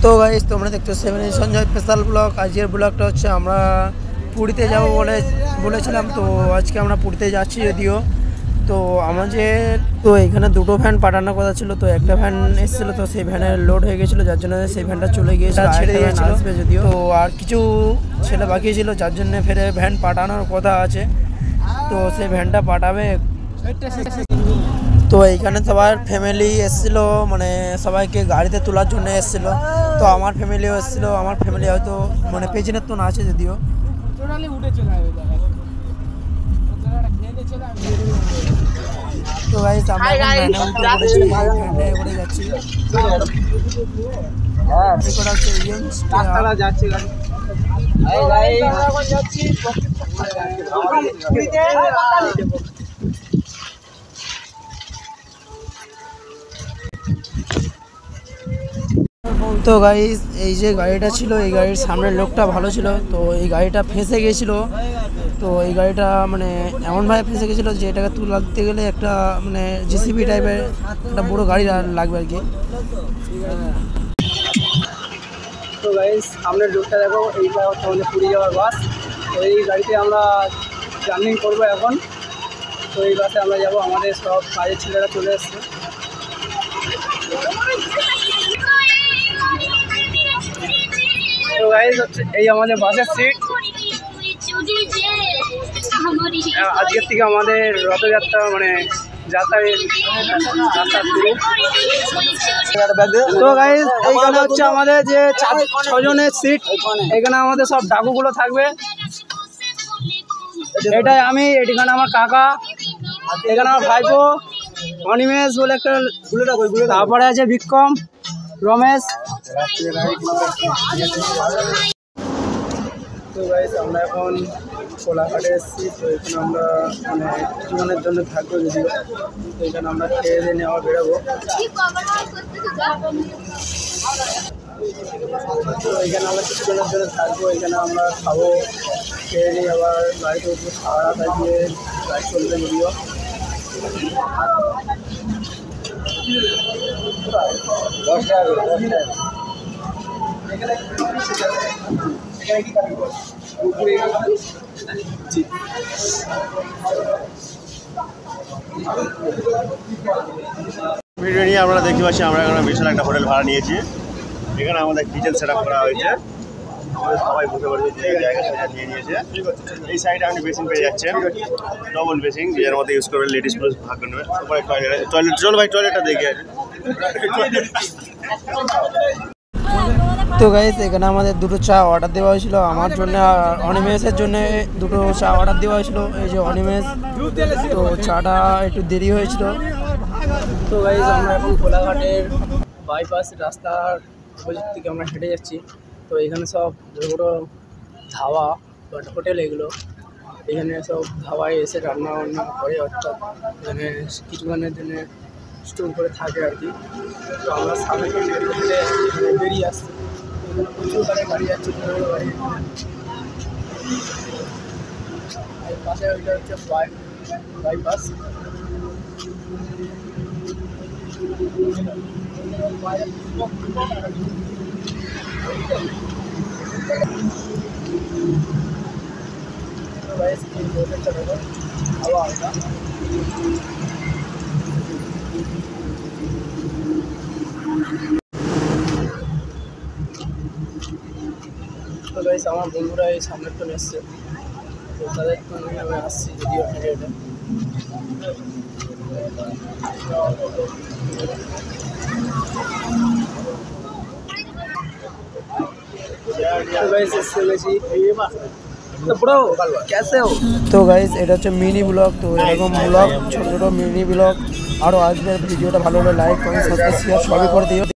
তো গাইস তোমরা দেখছো 7 সঞ্জয় স্পেশাল ব্লগ। আজকের ব্লগটা হচ্ছে আমরা পুরীতে যাব বলেছিলাম, তো আজকে আমরা পুরীতে যাচ্ছি। যদিও তো আমাদের এখানে দুটো ভ্যান পাঠানোর কথা ছিল, তো একটা ভ্যান এসেছিলো, তো সেই ভ্যানে লোড হয়ে গেছিলো, যার জন্য সেই ভ্যানটা চলে গিয়েছিল, ছেড়ে দিয়েছিল আসবে যদিও। তো আর কিছু ছেলে বাকি ছিল, যার জন্য ফেরে ভ্যান পাঠানোর কথা আছে, তো সেই ভ্যানটা পাঠাবে। তো এইখানে সবার ফ্যামিলি এসেছিলো, মানে সবাইকে গাড়িতে তোলার জন্য এসেছিলো। তো আমার ফ্যামিলিও এসেছিলো, আমার ফ্যামিলি হয়তো মানে পেছনের তো না আছে যদিও। তো গাইস আমরা ভ্যানে উঠে যাচ্ছি। তো গাইস এই যে গাড়িটা ছিল, এই গাড়ির সামনের লোকটা ভালো ছিল, তো এই গাড়িটা ফেঁসে গেছিলো। তো এই গাড়িটা মানে এমনভাবে ফেঁসে গেছিলো যে এটাকে তুলতে গেলে একটা মানে জিসিবি টাইপের একটা বড় গাড়ি লাগবে আর কি। তো গাইস সামনের লোকটা দেখো, এইটা হচ্ছে আমাদের পুরী যাওয়ার বাস। তো এই গাড়িতে আমরা জার্নি করবো এখন। তো এই বাসে আমরা যাবো, আমাদের সব কাজের ছেলেরা চলে এসছে। তো গাইস হচ্ছে এই আমাদের বাসের সিট। আজকের থেকে আমাদের রথযাত্রা মানে যাত্রার রাস্তা শুরু। তো গাইস এইখানে হচ্ছে আমাদের যে 6 জনের সিট, এখানে আমাদের সব ডাকুগুলো থাকবে। এটাই আমি, এখানে আমার কাকা, এখানে আমার ভাইপো অনিমেষ বলে একটা, তারপরে আছে বিক্রম, রমেশ। তো গাইস আমরা এখন কোলাঘাটে এসেছি। তো এখানে আমরা মানে কিছুক্ষণের জন্য থাকবো যদিও। তো এখানে আমরা খেয়ে দিয়ে নিয়ে আবার বেরোবো। তো এখানে আমরা কিছুক্ষণের জন্য থাকবো, এখানে আমরা খাবো, খেয়ে নিয়ে আবার গাড়িতে উঠবো। সারা রাত গিয়ে গাড়ি চলবে যদিও। ভিডিও নিয়ে আমরা দেখতে পাচ্ছি, আমরা এখানে বিশাল একটা হোটেল ভাড়া নিয়েছি। এখানে আমাদের কিচেন সেট আপ করা হয়েছে, আমাদের সবাই বসে বসে জায়গা সেটা নিয়ে নিয়েছে। এই সাইডে আপনি বেসিন পেয়ে যাচ্ছেন, ডবল বেসিন, এর মধ্যে ইউজ করবেন, লেডিস পুরুষ ভাগ করে নেবে। সবাই টয়লেট চল ভাই, টয়লেটটা দেখে। তো গাইস এখানে আমাদের দুটো চা অর্ডার দেওয়া হয়েছিল, আমার জন্য আর অনিমেষের জন্য দুটো চা অর্ডার দেওয়া হয়েছিল। এই যে অনিমেষ, তো চাটা একটু দেরি হয়েছিল। তো গাইস আমরা এখন কোলাঘাটের বাইপাস রাস্তার অপোজিট থেকে আমরা হেঁটে যাচ্ছি। তো এখানে সব বড়ো বড়ো ধাবা বা হোটেল, এগুলো এখানে সব ধাবায় এসে রান্না বান্না করে, অর্থাৎ এখানে কিছুক্ষণের জন্য স্টোর করে থাকে আর কি। তো আমরা সামনে হেঁটে আসছি, বেরিয়ে আসছি, প্রচুর গাড়ি যাচ্ছে, বড় বড় গাড়ি। এই পাশে ওইটা হচ্ছে বাইপাস। তো গাইস আমার বন্ধুরা এই সামনের তো এসছে, তো তাদের তো নিয়ে আমি আসছি যদিও হেঁটে হেঁটে। তো গাইস এটা হচ্ছে মিনি ব্লগ। তো এরকম ব্লগ, ছোটো ছোটো মিনি ব্লগ আরও আসবে। ভিডিওটা ভালো হলে লাইক কমেন্ট সাবস্ক্রাইব শেয়ার সবই করে দিও।